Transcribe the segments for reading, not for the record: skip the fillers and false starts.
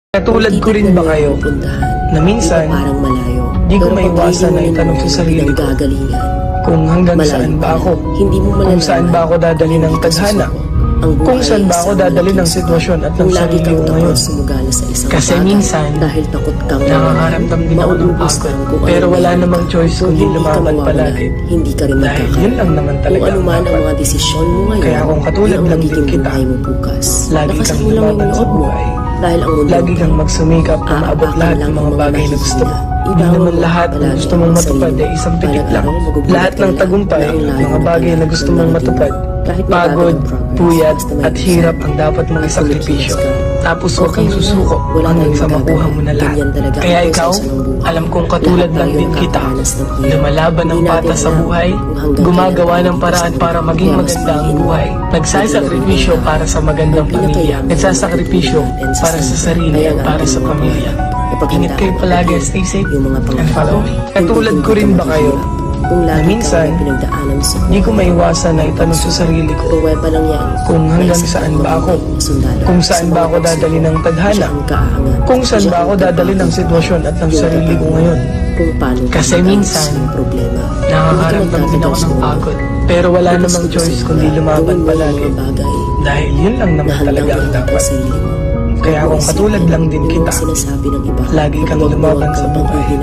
Katulad ko rin ba kayo na minsan di ko maiwasan na itanong sa sarili ko kung hanggang saan ba ako, kung saan ba ako dadali ng tadhana, kung saan ba ako dadali ng sitwasyon at ng sarili ko ngayon. Kasi minsan nakakaramdam din ako ng pagod, pero wala namang choice kundi lumaban palagi dahil yun lang naman talaga ang dapat. Kaya kung katulad lang din kita, lagi kang lumaban sa buhay, lagi kang magsumikap na maabot lahat ng mga bagay na gusto mo. Hindi naman lahat ng gusto mong matupad ay isang pitik lang. Lahat ng tagumpay, mga bagay na gusto mong matupad, pagod, puyat, at hirap ang dapat mong isakripisyo. Tapos huwag kang susuko hanggang sa makuha mo na lahat. Kaya ikaw, alam kong katulad lang din kita, lumalaban ng patas sa buhay, gumagawa ng paraan para maging maganda ang buhay, nagsasakripisyo para sa magandang pamilya, nagsasakripisyo para sa sarili at para sa pamilya. Ingat kayo palagi, stay safe, and follow me. Katulad ko rin ba kayo na minsan di ko maiwasan na itanong sa sarili ko kung hanggang saan ba ako, kung saan ba ako dadali ng tadhana, kung saan ba ako dadali ng sitwasyon at ng sarili ko ngayon. Kasi minsan nakakaramdam din ako ng pagod, pero wala namang choice kundi lumaban palagi dahil yun lang naman talaga ang dapat. Kaya kung katulad lang din kita, lagi kang lumaban sa buhay,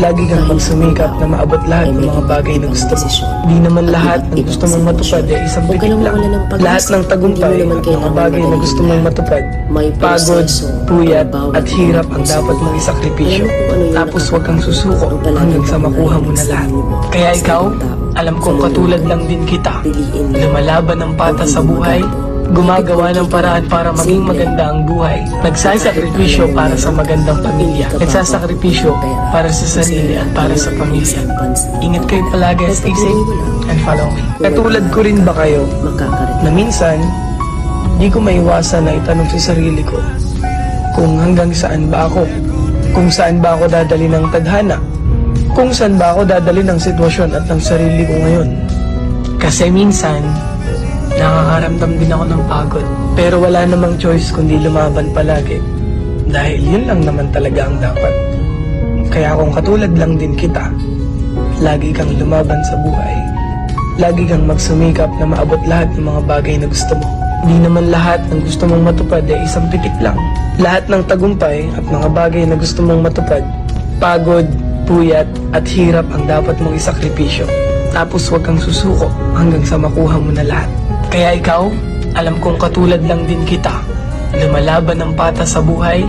lagi kang magsumikap na maabot lahat ng mga bagay na gusto mo. Di naman lahat ng gusto mong matupad ay isang pitik lang. Lahat ng tagumpay at mga bagay na gusto mong matupad, pagod, puyat, at hirap ang dapat mong isakripisyo. Tapos huwag kang susuko hanggang sa makuha mo na lahat. Kaya ikaw, alam kong katulad lang din kita, lumalaban ng patas sa buhay, gumagawa ng paraan para maging maganda ang buhay, nagsasakripisyo para sa magandang pamilya, nagsasakripisyo para sa sarili at para sa pamilya. Ingat kayo palagi, stay safe, and follow me. Katulad ko rin ba kayo na minsan di ko maiwasan na itanong sa sarili ko kung hanggang saan ba ako, kung saan ba ako dadali ng tadhana, kung saan ba ako dadali ng sitwasyon at ng sarili ko ngayon. Kasi minsan nakakaramdam din ako ng pagod, pero wala namang choice kundi lumaban palagi dahil yun lang naman talaga ang dapat. Kaya kung katulad lang din kita, lagi kang lumaban sa buhay, lagi kang magsumikap na maabot lahat ng mga bagay na gusto mo. Hindi naman lahat ng gusto mong matupad ay isang pitik lang. Lahat ng tagumpay at mga bagay na gusto mong matupad, pagod, puyat, at hirap ang dapat mong isakripisyo. Tapos huwag kang susuko hanggang sa makuha mo na lahat. Kaya ikaw, alam kong katulad lang din kita, lumalaban ng patas sa buhay,